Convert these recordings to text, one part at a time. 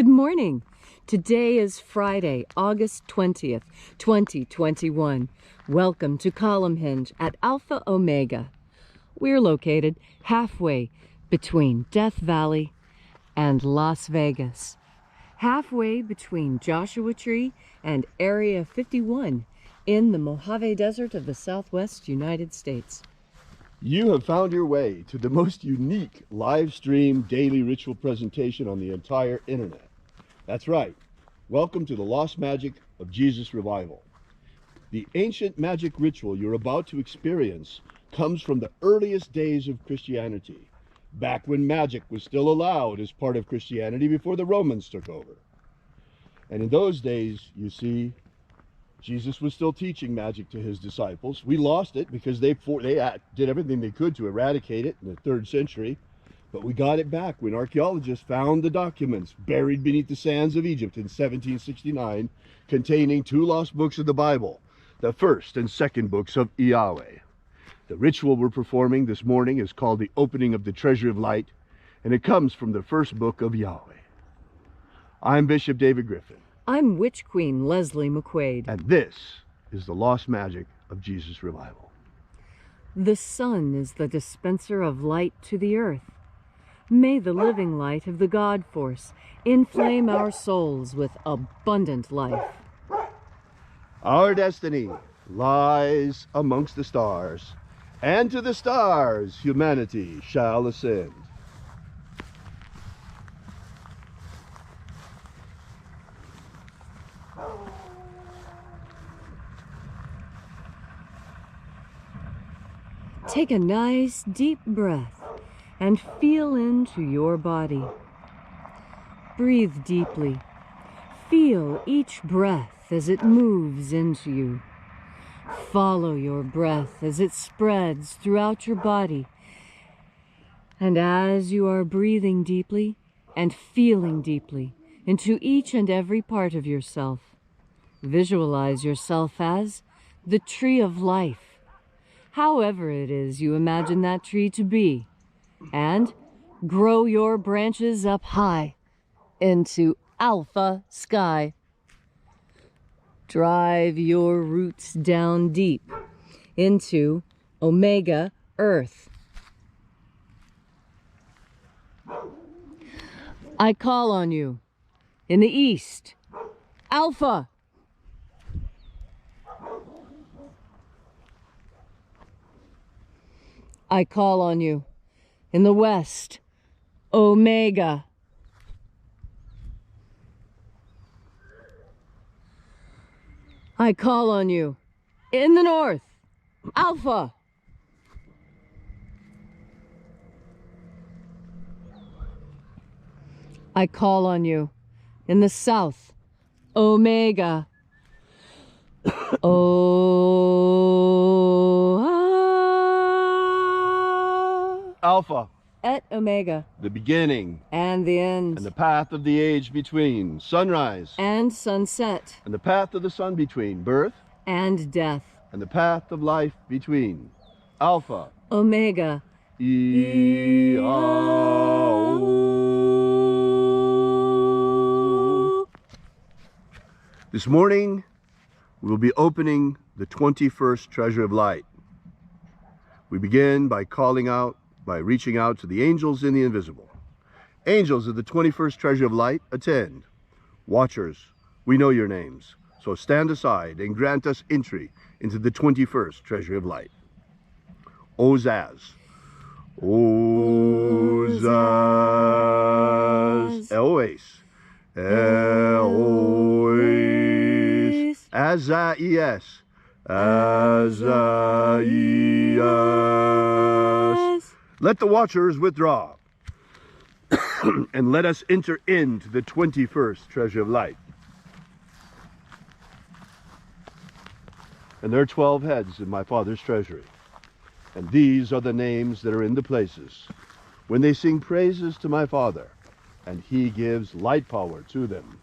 Good morning. Today is Friday, August 20th, 2021. Welcome to Column Hinge at Alpha Omega. We're located halfway between Death Valley and Las Vegas. Halfway between Joshua Tree and Area 51 in the Mojave Desert of the Southwest United States. You have found your way to the most unique live stream daily ritual presentation on the entire internet. That's right. Welcome to the Lost Magic of Jesus Revival. The ancient magic ritual you're about to experience comes from the earliest days of Christianity, back when magic was still allowed as part of Christianity before the Romans took over. And in those days, you see, Jesus was still teaching magic to his disciples. We lost it because they did everything they could to eradicate it in the 3rd century. But we got it back when archaeologists found the documents buried beneath the sands of Egypt in 1769, containing 2 lost books of the Bible, the 1st and 2nd books of Yahweh. The ritual we're performing this morning is called the Opening of the Treasure of Light, and it comes from the 1st book of Yahweh. I'm Bishop David Griffin. I'm Witch Queen Leslie McQuade. And this is the Lost Magic of Jesus Revival. The sun is the dispenser of light to the earth. May the living light of the God Force inflame our souls with abundant life. Our destiny lies amongst the stars, and to the stars humanity shall ascend. Take a nice deep breath and feel into your body. Breathe deeply. Feel each breath as it moves into you. Follow your breath as it spreads throughout your body. And as you are breathing deeply and feeling deeply into each and every part of yourself, visualize yourself as the tree of life, however it is you imagine that tree to be, and grow your branches up high into Alpha Sky. Drive your roots down deep into Omega Earth. I call on you in the east, Alpha. I call on you in the west, Omega. I call on you in the north, Alpha. I call on you in the south, Omega. Alpha. Et Omega. The beginning. And the end. And the path of the age between. Sunrise. And sunset. And the path of the sun between. Birth. And death. And the path of life between. Alpha. Omega. This morning, we will be opening the 21st Treasure of Light. We begin by reaching out to the angels in the invisible. Angels of the 21st Treasure of Light, attend. Watchers, we know your names, so stand aside and grant us entry into the 21st Treasure of Light. Ozaz. Ozaz. Elois. Elois. Azaias. Azaias. Let the watchers withdraw, and let us enter into the 21st Treasure of Light. And there are 12 heads in my Father's treasury, and these are the names that are in the places when they sing praises to my Father, and he gives light power to them.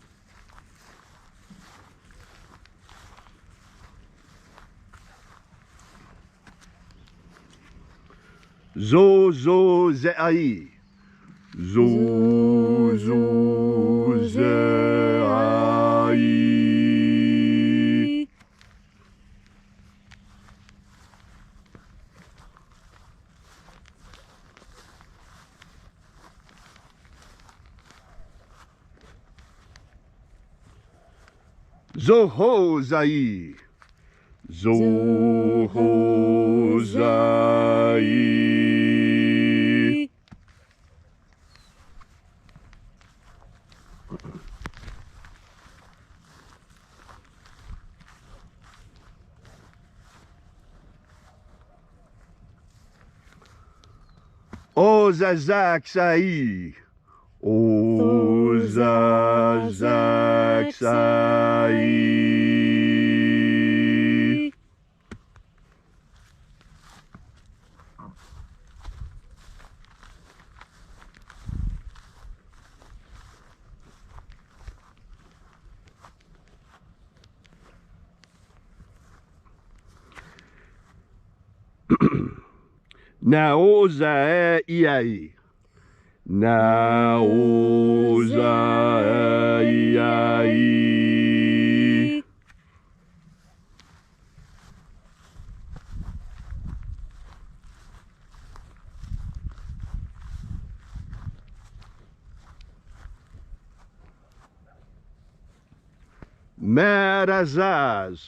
Zo Zeai. Zo Zohozai. Zohozai. Ozazaksai. Ozazaksai. Naozaiai. Naozaiai. Marazaz.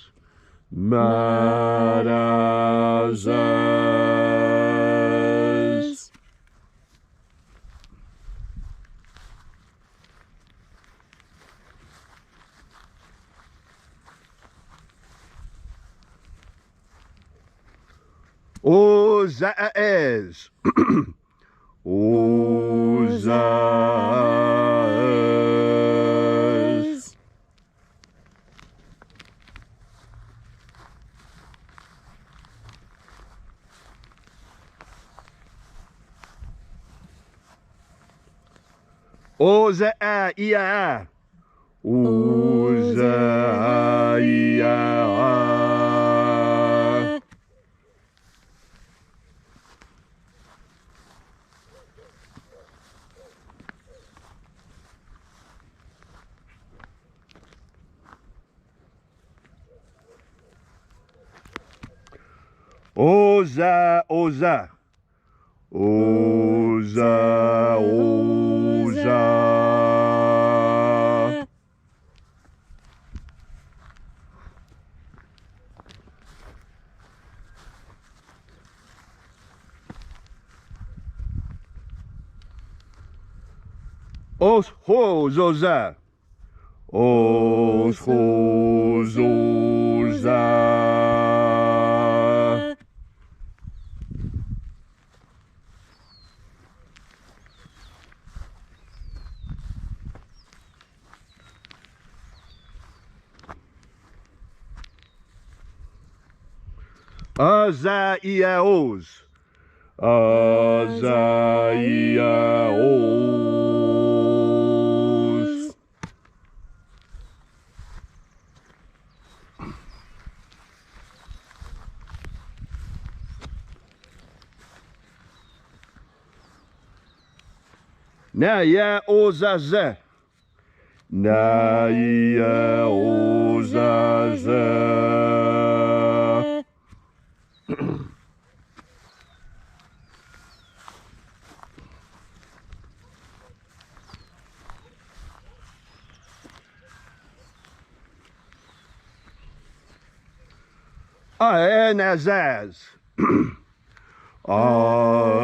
Marazaz. Ozaez. Ozaez. Ozaia. Ozaia. Oza, oza. Oza, oza. Os ho zoza. Os ho zoza. Azaiaos. Azaiaos. Naya ozaze. Naya ozaze. Anazaz. Anazaz.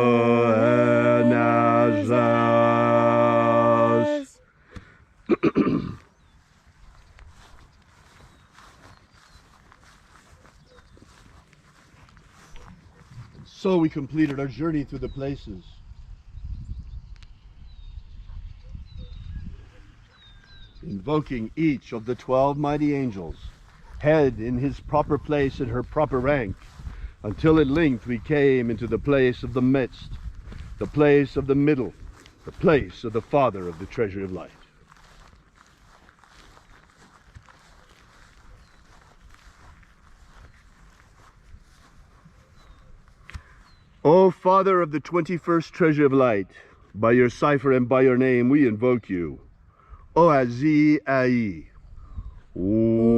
So we completed our journey through the places. Invoking each of the 12 mighty angels, head in his proper place and her proper rank, until at length we came into the place of the midst, the place of the middle, the place of the Father of the treasure of light. O Father of the 21st treasure of light, by your cipher and by your name we invoke you. Oazi-ai. Oazi-ai.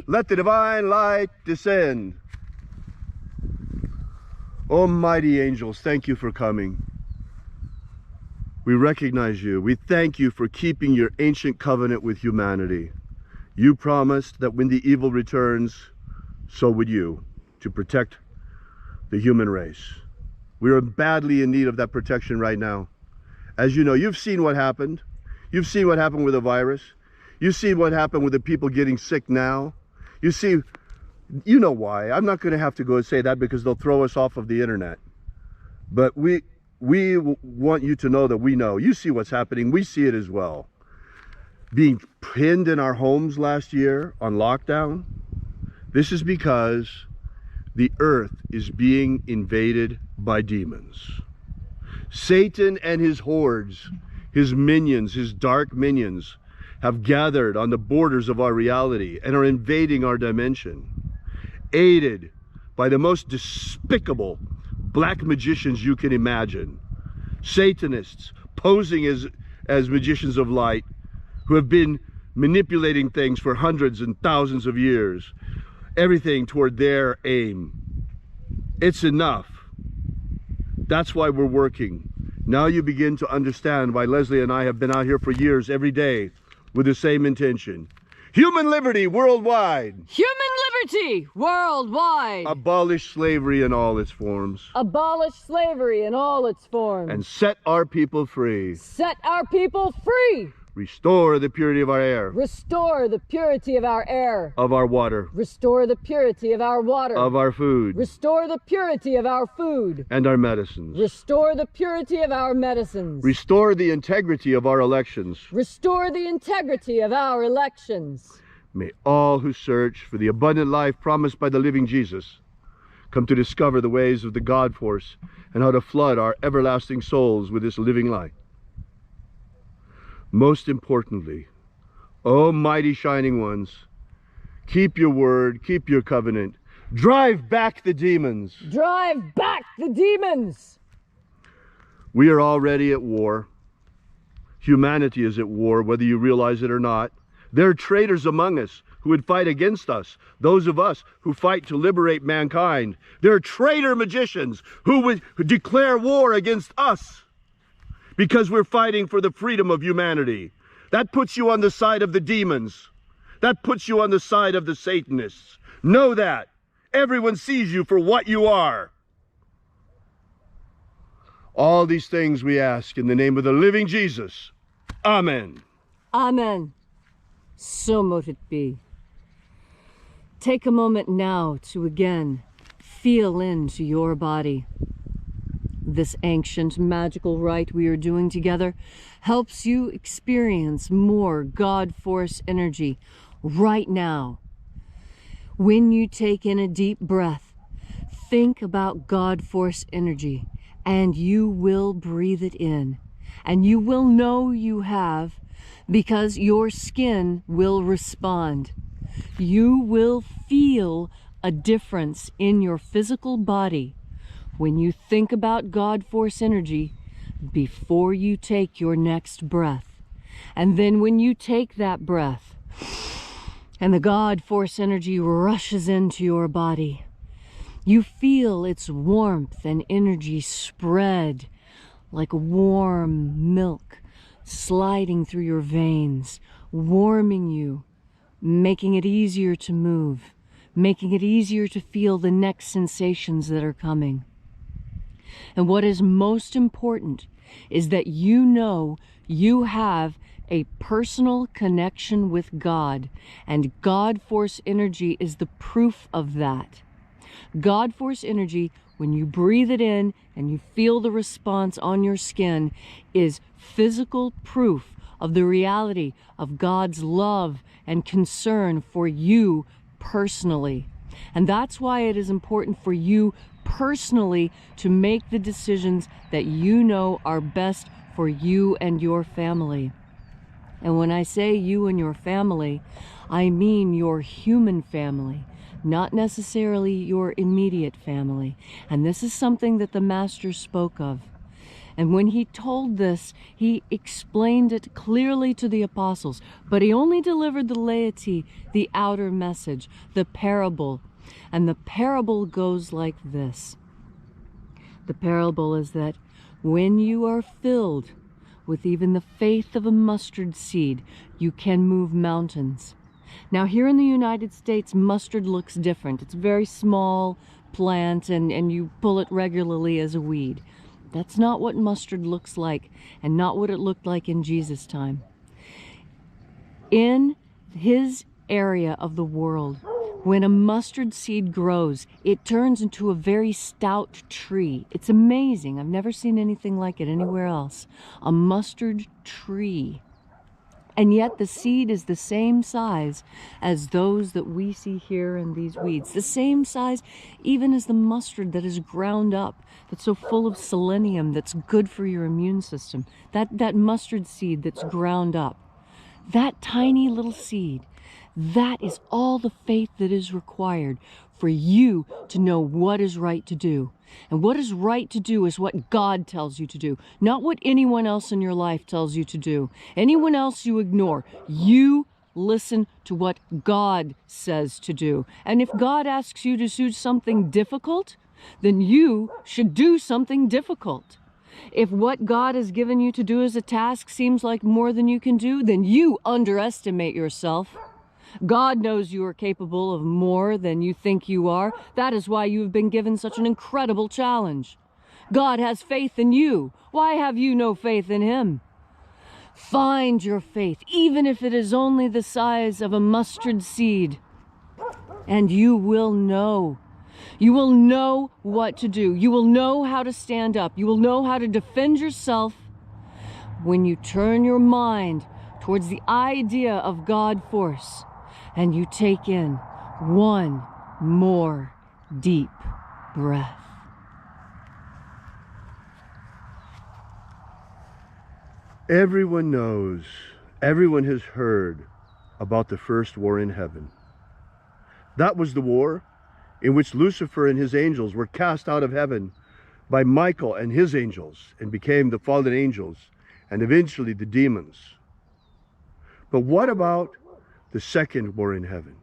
Let the divine light descend. Almighty angels, thank you for coming. We recognize you. We thank you for keeping your ancient covenant with humanity. You promised that when the evil returns, so would you, to protect the human race. We are badly in need of that protection right now. As you know, you've seen what happened. You've seen what happened with the virus. You've seen what happened with the people getting sick now. You see, you know why. I'm not going to have to go and say that because they'll throw us off of the internet. But we want you to know that we know. You see what's happening. We see it as well. Being pinned in our homes last year on lockdown. This is because the earth is being invaded by demons. Satan and his hordes, his minions, his dark minions, have gathered on the borders of our reality and are invading our dimension, aided by the most despicable black magicians you can imagine. Satanists posing as magicians of light who have been manipulating things for hundreds and thousands of years, everything toward their aim. It's enough. That's why we're working. Now you begin to understand why Leslie and I have been out here for years, every day, with the same intention. Human liberty worldwide. Human liberty worldwide. Abolish slavery in all its forms. Abolish slavery in all its forms. And set our people free. Set our people free. Restore the purity of our air. Restore the purity of our air. Of our water. Restore the purity of our water. Of our food. Restore the purity of our food. And our medicines. Restore the purity of our medicines. Restore the integrity of our elections. Restore the integrity of our elections. May all who search for the abundant life promised by the living Jesus come to discover the ways of the God force and how to flood our everlasting souls with this living light. Most importantly, O mighty shining ones, keep your word, keep your covenant. Drive back the demons. Drive back the demons. We are already at war. Humanity is at war, whether you realize it or not. There are traitors among us who would fight against us, those of us who fight to liberate mankind. There are traitor magicians who would declare war against us because we're fighting for the freedom of humanity. That puts you on the side of the demons. That puts you on the side of the Satanists. Know that. Everyone sees you for what you are. All these things we ask in the name of the living Jesus. Amen. Amen. So mote it be. Take a moment now to again feel into your body. This ancient magical rite we are doing together helps you experience more God force energy right now. When you take in a deep breath, think about God force energy and you will breathe it in. And you will know you have because your skin will respond. You will feel a difference in your physical body when you think about God force energy before you take your next breath. And then when you take that breath and the God force energy rushes into your body, you feel its warmth and energy spread like warm milk sliding through your veins, warming you, making it easier to move, making it easier to feel the next sensations that are coming. And what is most important is that you know you have a personal connection with God, and God force energy is the proof of that. God force energy, when you breathe it in and you feel the response on your skin, is physical proof of the reality of God's love and concern for you personally. And that's why it is important for you personally to make the decisions that you know are best for you and your family. And when I say you and your family, I mean your human family, not necessarily your immediate family. And this is something that the Master spoke of. And when he told this, he explained it clearly to the apostles, but he only delivered the laity the outer message, the parable. And the parable goes like this. The parable is that when you are filled with even the faith of a mustard seed, you can move mountains. Now here in the United States, mustard looks different. It's a very small plant and you pull it regularly as a weed. That's not what mustard looks like, and not what it looked like in Jesus' time. In his area of the world, when a mustard seed grows, it turns into a very stout tree. It's amazing. I've never seen anything like it anywhere else. A mustard tree. And yet the seed is the same size as those that we see here in these weeds. The same size even as the mustard that is ground up, that's so full of selenium, that's good for your immune system. That mustard seed that's ground up. That tiny little seed, that is all the faith that is required for you to know what is right to do. And what is right to do is what God tells you to do, not what anyone else in your life tells you to do. Anyone else you ignore. You listen to what God says to do. And if God asks you to do something difficult, then you should do something difficult. If what God has given you to do as a task seems like more than you can do, then you underestimate yourself. God knows you are capable of more than you think you are. That is why you have been given such an incredible challenge. God has faith in you. Why have you no faith in him? Find your faith, even if it is only the size of a mustard seed, and you will know. You will know what to do. You will know how to stand up. You will know how to defend yourself when you turn your mind towards the idea of God force. And you take in one more deep breath. Everyone knows, everyone has heard about the first war in heaven. That was the war in which Lucifer and his angels were cast out of heaven by Michael and his angels and became the fallen angels and eventually the demons. But what about the second war in heaven?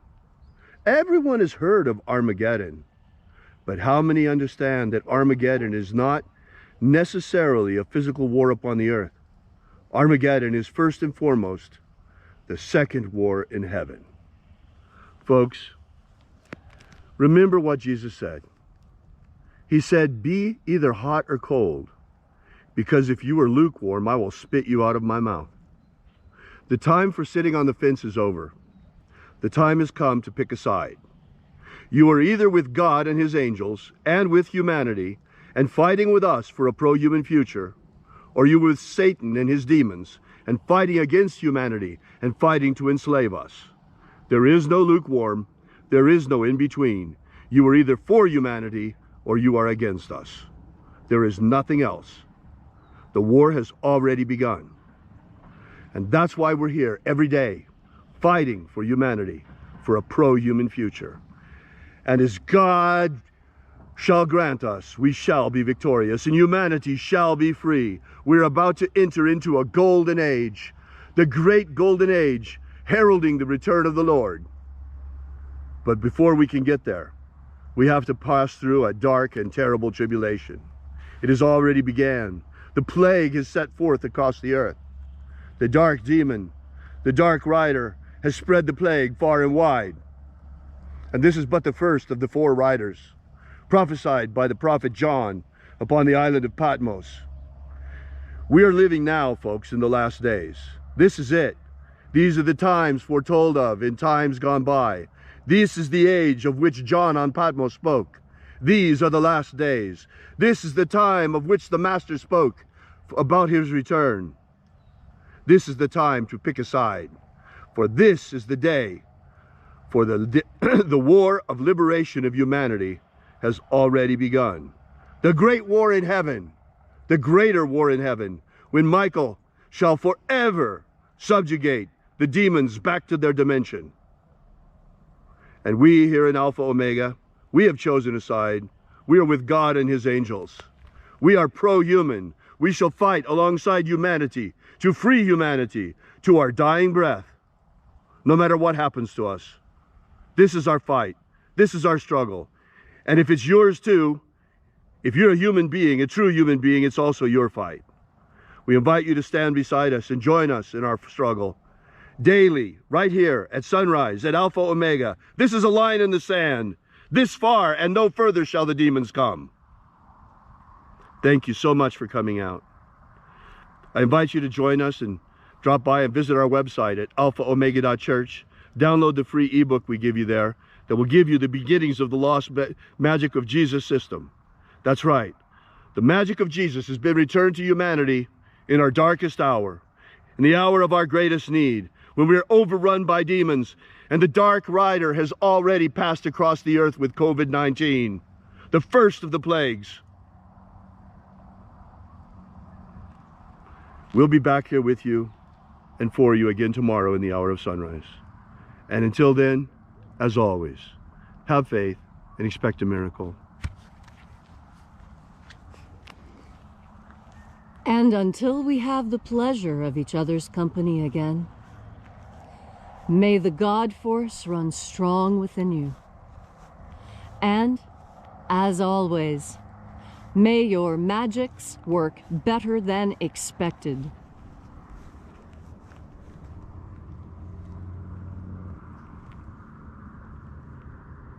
Everyone has heard of Armageddon, but how many understand that Armageddon is not necessarily a physical war upon the earth? Armageddon is first and foremost the second war in heaven. Folks, remember what Jesus said. He said, "Be either hot or cold, because if you are lukewarm, I will spit you out of my mouth." The time for sitting on the fence is over. The time has come to pick a side. You are either with God and his angels and with humanity and fighting with us for a pro-human future, or you with Satan and his demons and fighting against humanity and fighting to enslave us. There is no lukewarm. There is no in-between. You are either for humanity or you are against us. There is nothing else. The war has already begun. And that's why we're here every day, fighting for humanity, for a pro-human future. And as God shall grant us, we shall be victorious, and humanity shall be free. We're about to enter into a golden age, the great golden age, heralding the return of the Lord. But before we can get there, we have to pass through a dark and terrible tribulation. It has already began. The plague has set forth across the earth. The dark demon, the dark rider, has spread the plague far and wide. And this is but the first of the 4 riders prophesied by the prophet John upon the island of Patmos. We are living now, folks, in the last days. This is it. These are the times foretold of in times gone by. This is the age of which John on Patmos spoke. These are the last days. This is the time of which the Master spoke about his return. This is the time to pick a side, for this is the day for the war of liberation of humanity has already begun. The great war in heaven, the greater war in heaven, when Michael shall forever subjugate the demons back to their dimension. And we here in Alpha Omega, we have chosen a side. We are with God and his angels. We are pro-human. we shall fight alongside humanity to free humanity to our dying breath, no matter what happens to us. This is our fight. This is our struggle. And if it's yours too, if you're a human being, a true human being, it's also your fight. We invite you to stand beside us and join us in our struggle. Daily, right here at sunrise, at Alpha Omega. This is a line in the sand. This far and no further shall the demons come. Thank you so much for coming out. I invite you to join us and drop by and visit our website at alphaomega.church. Download the free ebook we give you there that will give you the beginnings of the lost magic of Jesus system. That's right. The magic of Jesus has been returned to humanity in our darkest hour, in the hour of our greatest need, when we are overrun by demons and the dark rider has already passed across the earth with COVID-19, the first of the plagues. We'll be back here with you and for you again tomorrow in the hour of sunrise. And until then, as always, have faith and expect a miracle. And until we have the pleasure of each other's company again, may the God force run strong within you. And, as always, may your magics work better than expected.